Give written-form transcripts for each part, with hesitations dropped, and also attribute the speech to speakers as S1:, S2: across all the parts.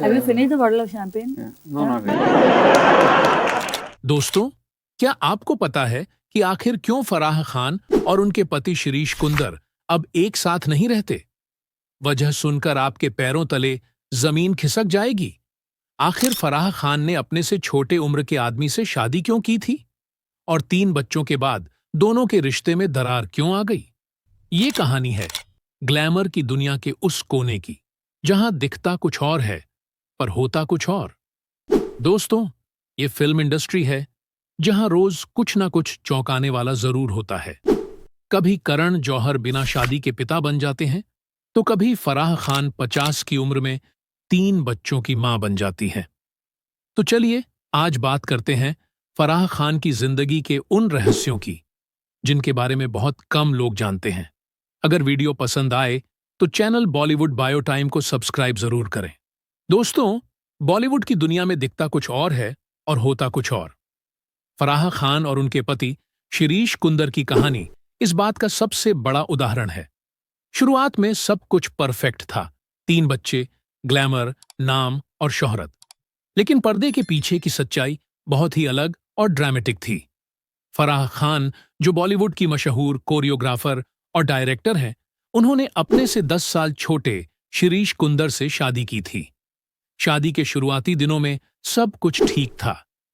S1: Have you finished the bottle of champagne?
S2: No, not really.
S3: दोस्तों, क्या आपको पता है कि आखिर क्यों फराह खान और उनके पति शिरीष कुंदर अब एक साथ नहीं रहते? वजह सुनकर आपके पैरों तले जमीन खिसक जाएगी। आखिर फराह खान ने अपने से छोटे उम्र के आदमी से शादी क्यों की थी? और 3 बच्चों के बाद दोनों के रिश्ते में दरार क्यों आ गई? ये कहानी है ग्लैमर की दुनिया के उस कोने की, जहां दिखता कुछ और है पर होता कुछ और। दोस्तों, ये फिल्म इंडस्ट्री है जहां रोज कुछ ना कुछ चौंकाने वाला जरूर होता है। कभी करण जौहर बिना शादी के पिता बन जाते हैं, तो कभी फराह खान 50 की उम्र में 3 बच्चों की मां बन जाती हैं। तो चलिए आज बात करते हैं फराह खान की जिंदगी के उन रहस्यों की जिनके बारे में बहुत कम लोग जानते हैं। अगर वीडियो पसंद आए तो चैनल बॉलीवुड बायो टाइम को सब्सक्राइब जरूर करें। दोस्तों, बॉलीवुड की दुनिया में दिखता कुछ और है और होता कुछ और। फराह खान और उनके पति शिरीष कुंदर की कहानी इस बात का सबसे बड़ा उदाहरण है। शुरुआत में सब कुछ परफेक्ट था, 3 बच्चे, ग्लैमर, नाम और शोहरत। लेकिन पर्दे के पीछे की सच्चाई बहुत ही अलग और ड्रामेटिक थी। फराह खान, जो बॉलीवुड की मशहूर कोरियोग्राफर और डायरेक्टर हैं, उन्होंने अपने से 10 साल छोटे शिरीष कुंदर से शादी की थी। शादी के शुरुआती दिनों में सब कुछ ठीक था,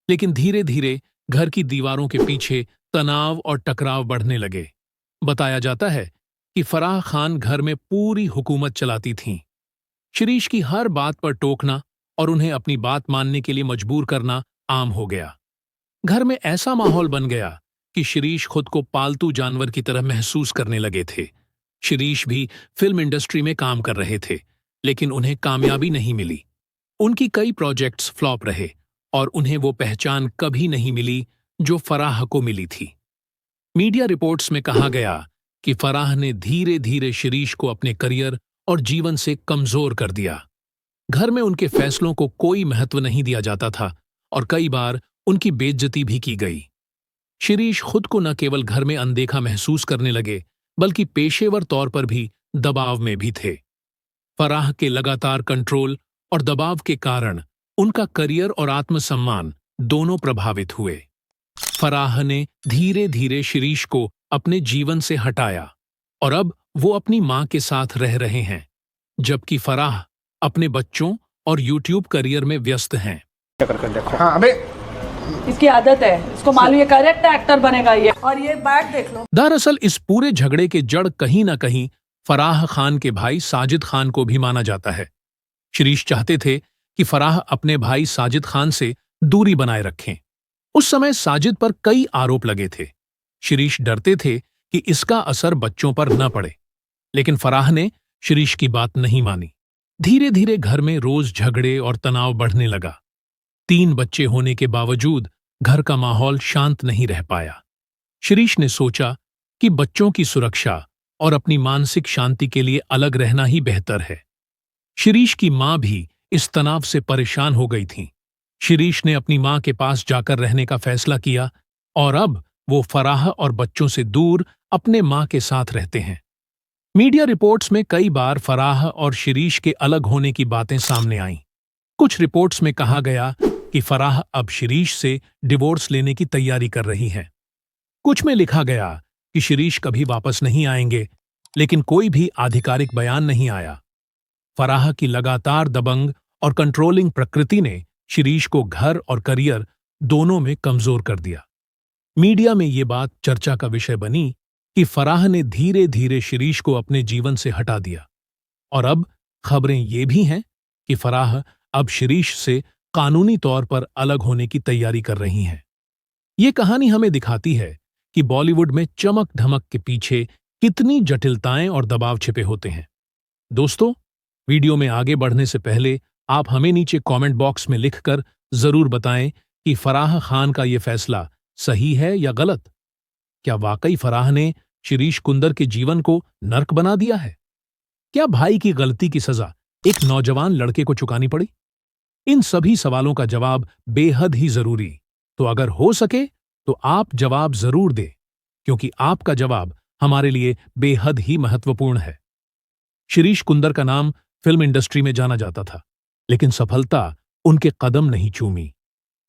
S3: लेकिन धीरे धीरे घर की दीवारों के पीछे तनाव और टकराव बढ़ने लगे। बताया जाता है कि फराह खान घर में पूरी हुकूमत चलाती थीं। शिरीष की हर बात पर टोकना और उन्हें अपनी बात मानने के लिए मजबूर करना आम हो गया। घर में ऐसा माहौल बन गया कि शिरीष खुद को पालतू जानवर की तरह महसूस करने लगे थे। शिरीष भी फिल्म इंडस्ट्री में काम कर रहे थे, लेकिन उन्हें कामयाबी नहीं मिली। उनकी कई प्रोजेक्ट्स फ्लॉप रहे और उन्हें वो पहचान कभी नहीं मिली जो फराह को मिली थी। मीडिया रिपोर्ट्स में कहा गया कि फराह ने धीरे धीरे शिरीष को अपने करियर और जीवन से कमजोर कर दिया। घर में उनके फैसलों को कोई महत्व नहीं दिया जाता था और कई बार उनकी बेइज्जती भी की गई। शिरीष खुद को न केवल घर में अनदेखा महसूस करने लगे, बल्कि पेशेवर तौर पर भी दबाव में भी थे। फराह के लगातार कंट्रोल और दबाव के कारण उनका करियर और आत्मसम्मान दोनों प्रभावित हुए। फराह ने धीरे धीरे शिरीष को अपने जीवन से हटाया और अब वो अपनी मां के साथ रह रहे हैं, जबकि फराह अपने बच्चों और यूट्यूब करियर में व्यस्त हैं।
S2: हाँ, अबे
S1: इसकी आदत है, इसको मालूम है करेक्ट एक्टर बनेगा ये। और ये बैग देख लो।
S3: दरअसल इस पूरे झगड़े के जड़ कहीं ना कहीं फराह खान के भाई साजिद खान को भी माना जाता है। शिरीष चाहते थे कि फराह अपने भाई साजिद खान से दूरी बनाए रखें। उस समय साजिद पर कई आरोप लगे थे। शिरीष डरते थे कि इसका असर बच्चों पर न पड़े, लेकिन फराह ने शिरीष की बात नहीं मानी। धीरे धीरे घर में रोज झगड़े और तनाव बढ़ने लगा। 3 बच्चे होने के बावजूद घर का माहौल शांत नहीं रह पाया। शिरीष ने सोचा कि बच्चों की सुरक्षा और अपनी मानसिक शांति के लिए अलग रहना ही बेहतर है। शिरीष की मां भी इस तनाव से परेशान हो गई थीं। शिरीष ने अपनी मां के पास जाकर रहने का फैसला किया और अब वो फराह और बच्चों से दूर अपने मां के साथ रहते हैं। मीडिया रिपोर्ट्स में कई बार फराह और शिरीष के अलग होने की बातें सामने आईं। कुछ रिपोर्ट्स में कहा गया कि फराह अब शिरीष से डिवोर्स लेने की तैयारी कर रही हैं। कुछ में लिखा गया कि शिरीष कभी वापस नहीं आएंगे, लेकिन कोई भी आधिकारिक बयान नहीं आया। फराह की लगातार दबंग और कंट्रोलिंग प्रकृति ने शिरीष को घर और करियर दोनों में कमजोर कर दिया। मीडिया में ये बात चर्चा का विषय बनी कि फराह ने धीरे धीरे शिरीष को अपने जीवन से हटा दिया और अब खबरें ये भी हैं कि फराह अब शिरीष से कानूनी तौर पर अलग होने की तैयारी कर रही हैं। ये कहानी हमें दिखाती है कि बॉलीवुड में चमक धमक के पीछे कितनी जटिलताएं और दबाव छिपे होते हैं। दोस्तों, वीडियो में आगे बढ़ने से पहले आप हमें नीचे कमेंट बॉक्स में लिखकर जरूर बताएं कि फराह खान का ये फैसला सही है या गलत। क्या वाकई फराह ने शिरीष कुंदर के जीवन को नर्क बना दिया है? क्या भाई की गलती की सजा एक नौजवान लड़के को चुकानी पड़ी? इन सभी सवालों का जवाब बेहद ही जरूरी। तो अगर हो सके तो आप जवाब जरूर दें, क्योंकि आपका जवाब हमारे लिए बेहद ही महत्वपूर्ण है। शिरीष कुंदर का नाम फिल्म इंडस्ट्री में जाना जाता था। लेकिन सफलता उनके कदम नहीं चूमी।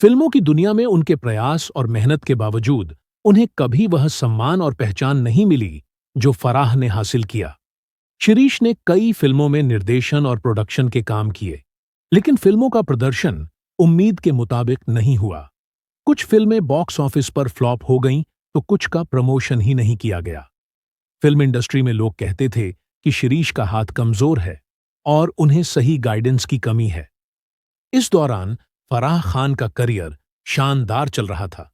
S3: फिल्मों की दुनिया में उनके प्रयास और मेहनत के बावजूद उन्हें कभी वह सम्मान और पहचान नहीं मिली जो फराह ने हासिल किया। शिरीष ने कई फिल्मों में निर्देशन और प्रोडक्शन के काम किए, लेकिन फिल्मों का प्रदर्शन उम्मीद के मुताबिक नहीं हुआ। कुछ फिल्में बॉक्स ऑफिस पर फ्लॉप हो गईं, तो कुछ का प्रमोशन ही नहीं किया गया। फिल्म इंडस्ट्री में लोग कहते थे कि शिरीष का हाथ कमजोर है और उन्हें सही गाइडेंस की कमी है। इस दौरान फराह खान का करियर शानदार चल रहा था।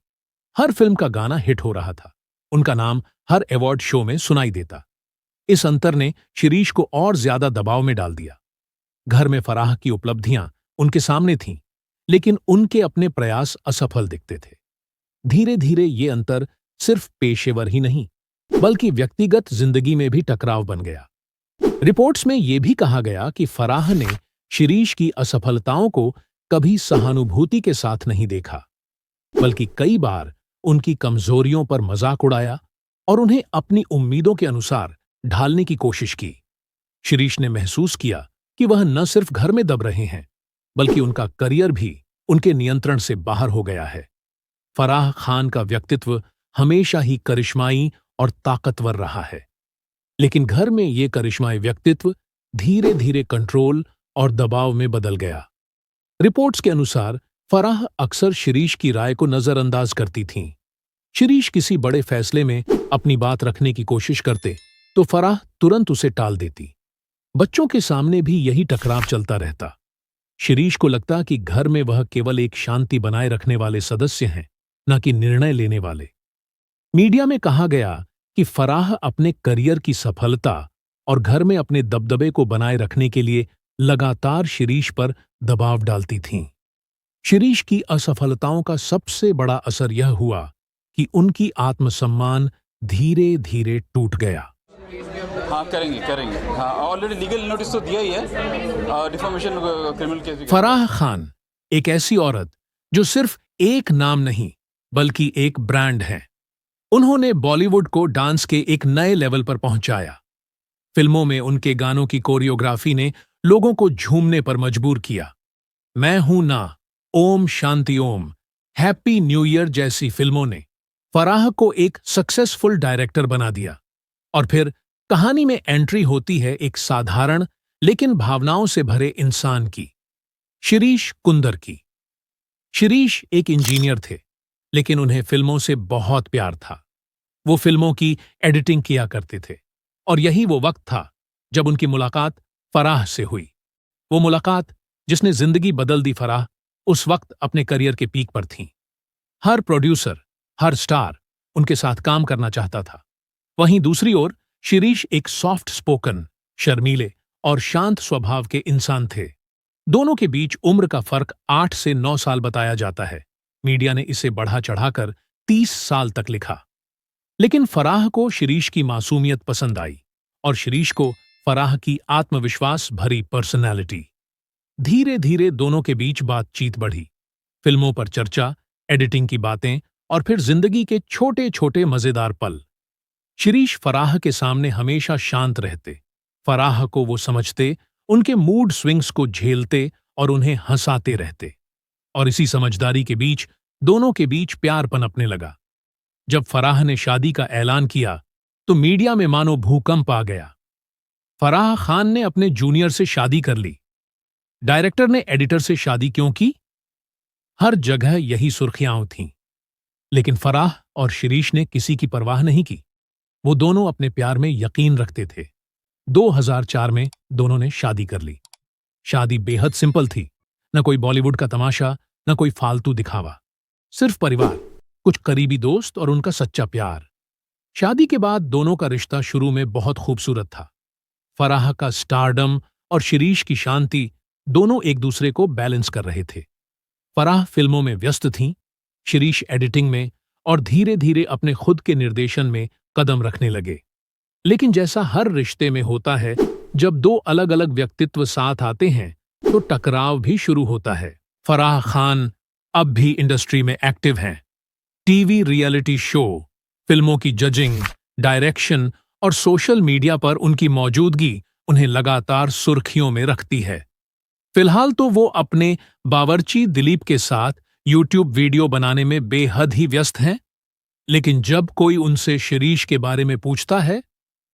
S3: हर फिल्म का गाना हिट हो रहा था। उनका नाम हर अवार्ड शो में सुनाई देता। इस अंतर ने शिरीष को और ज्यादा दबाव में डाल दिया। घर में फराह की उपलब्धियां उनके सामने थीं, लेकिन उनके अपने प्रयास असफल दिखते थे। धीरे धीरे ये अंतर सिर्फ पेशेवर ही नहीं, बल्कि व्यक्तिगत जिंदगी में भी टकराव बन गया। रिपोर्ट्स में यह भी कहा गया कि फराह ने शिरीष की असफलताओं को कभी सहानुभूति के साथ नहीं देखा, बल्कि कई बार उनकी कमजोरियों पर मजाक उड़ाया और उन्हें अपनी उम्मीदों के अनुसार ढालने की कोशिश की। शिरीष ने महसूस किया कि वह न सिर्फ घर में दब रहे हैं, बल्कि उनका करियर भी उनके नियंत्रण से बाहर हो गया है। फराह खान का व्यक्तित्व हमेशा ही करिश्माई और ताकतवर रहा है, लेकिन घर में ये करिश्माई व्यक्तित्व धीरे धीरे कंट्रोल और दबाव में बदल गया। रिपोर्ट्स के अनुसार फराह अक्सर शिरीष की राय को नजरअंदाज करती थीं। शिरीष किसी बड़े फैसले में अपनी बात रखने की कोशिश करते तो फराह तुरंत उसे टाल देती। बच्चों के सामने भी यही टकराव चलता रहता। शिरीष को लगता कि घर में वह केवल एक शांति बनाए रखने वाले सदस्य हैं, न कि निर्णय लेने वाले। मीडिया में कहा गया कि फराह अपने करियर की सफलता और घर में अपने दबदबे को बनाए रखने के लिए लगातार शिरीष पर दबाव डालती थीं। शिरीष की असफलताओं का सबसे बड़ा असर यह हुआ कि उनकी आत्मसम्मान धीरे धीरे टूट गया।
S4: हाँ करेंगे हाँ, ऑलरेडी लीगल नोटिस तो दिया ही है, डिफॉर्मेशन क्रिमिनल केस भी।
S3: फराह खान एक ऐसी औरत जो सिर्फ एक नाम नहीं बल्कि एक ब्रांड है। उन्होंने बॉलीवुड को डांस के एक नए लेवल पर पहुंचाया। फिल्मों में उनके गानों की कोरियोग्राफी ने लोगों को झूमने पर मजबूर किया। मैं हूं ना, Om Shanti Om, happy new year जैसी फिल्मों ने फराह को एक सक्सेसफुल डायरेक्टर बना दिया। और फिर कहानी में एंट्री होती है एक साधारण लेकिन भावनाओं से भरे इंसान की, शिरीष कुंदर की। शिरीष एक इंजीनियर थे, लेकिन उन्हें फिल्मों से बहुत प्यार था। वो फिल्मों की एडिटिंग किया करते थे, और यही वो वक्त था जब उनकी मुलाकात फराह से हुई। वो मुलाकात जिसने जिंदगी बदल दी। फराह उस वक्त अपने करियर के पीक पर थीं। हर प्रोड्यूसर, हर स्टार उनके साथ काम करना चाहता था। वहीं दूसरी ओर शिरीष एक सॉफ्ट स्पोकन, शर्मीले और शांत स्वभाव के इंसान थे। दोनों के बीच उम्र का फर्क 8 से 9 साल बताया जाता है। मीडिया ने इसे बढ़ा चढ़ाकर 30 साल तक लिखा। लेकिन फराह को शिरीष की मासूमियत पसंद आई और शिरीष को फराह की आत्मविश्वास भरी पर्सनैलिटी। धीरे धीरे दोनों के बीच बातचीत बढ़ी। फिल्मों पर चर्चा, एडिटिंग की बातें और फिर जिंदगी के छोटे छोटे मजेदार पल। शिरीष फराह के सामने हमेशा शांत रहते। फराह को वो समझते, उनके मूड स्विंग्स को झेलते और उन्हें हंसाते रहते। और इसी समझदारी के बीच दोनों के बीच प्यार पनपने लगा। जब फराह ने शादी का ऐलान किया तो मीडिया में मानो भूकंप आ गया। फराह खान ने अपने जूनियर से शादी कर ली। डायरेक्टर ने एडिटर से शादी क्यों की? हर जगह यही सुर्खियां थीं। लेकिन फराह और शिरीष ने किसी की परवाह नहीं की। वो दोनों अपने प्यार में यकीन रखते थे। 2004 में दोनों ने शादी कर ली। शादी बेहद सिंपल थी। न कोई बॉलीवुड का तमाशा, न कोई फालतू दिखावा, सिर्फ परिवार, कुछ करीबी दोस्त और उनका सच्चा प्यार। शादी के बाद दोनों का रिश्ता शुरू में बहुत खूबसूरत था। फराह का स्टारडम और शिरीष की शांति दोनों एक दूसरे को बैलेंस कर रहे थे। फराह फिल्मों में व्यस्त थीं, शिरीष एडिटिंग में और धीरे धीरे अपने खुद के निर्देशन में कदम रखने लगे। लेकिन जैसा हर रिश्ते में होता है, जब दो अलग अलग व्यक्तित्व साथ आते हैं तो टकराव भी शुरू होता है। फराह खान अब भी इंडस्ट्री में एक्टिव हैं। टीवी रियलिटी शो, फिल्मों की जजिंग, डायरेक्शन और सोशल मीडिया पर उनकी मौजूदगी उन्हें लगातार सुर्खियों में रखती है। फिलहाल तो वो अपने बावर्ची दिलीप के साथ यूट्यूब वीडियो बनाने में बेहद ही व्यस्त हैं, लेकिन जब कोई उनसे शिरीष के बारे में पूछता है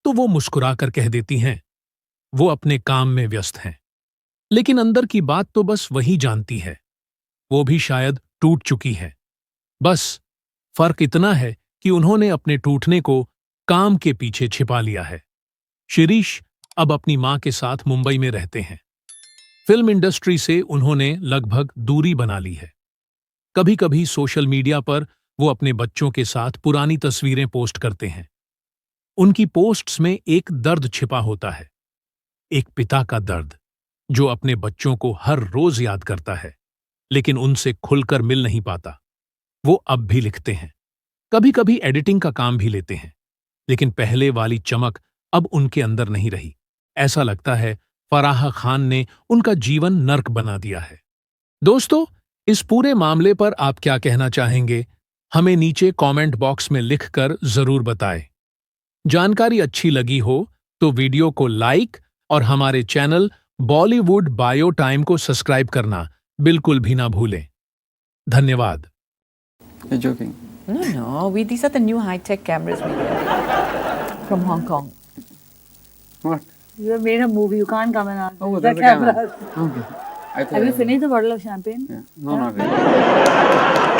S3: तो वो मुस्कुराकर कह देती हैं वो अपने काम में व्यस्त हैं। लेकिन अंदर की बात तो बस वही जानती है, वो भी शायद टूट चुकी है। बस फर्क इतना है कि उन्होंने अपने टूटने को काम के पीछे छिपा लिया है। शिरीष अब अपनी मां के साथ मुंबई में रहते हैं। फिल्म इंडस्ट्री से उन्होंने लगभग दूरी बना ली है। कभी कभी सोशल मीडिया पर वो अपने बच्चों के साथ पुरानी तस्वीरें पोस्ट करते हैं। उनकी पोस्ट्स में एक दर्द छिपा होता है, एक पिता का दर्द जो अपने बच्चों को हर रोज याद करता है, लेकिन उनसे खुलकर मिल नहीं पाता। वो अब भी लिखते हैं, कभी कभी एडिटिंग का काम भी लेते हैं, लेकिन पहले वाली चमक अब उनके अंदर नहीं रही। ऐसा लगता है फराह खान ने उनका जीवन नर्क बना दिया है। दोस्तों, इस पूरे मामले पर आप क्या कहना चाहेंगे? हमें नीचे कमेंट बॉक्स में लिखकर जरूर बताएं। जानकारी अच्छी लगी हो तो वीडियो को लाइक और हमारे चैनल बॉलीवुड बायो टाइम को सब्सक्राइब करना बिल्कुल भी ना भूलें। धन्यवाद।
S4: You're joking.
S5: No, these are the new high-tech cameras we get from Hong Kong.
S4: What?
S1: You have made a movie. You can't come and ask.
S4: Oh,
S1: the
S4: there's a camera.
S1: cameras.
S4: Okay. I thought
S1: Have you finished the bottle of champagne?
S4: Yeah. No, not really.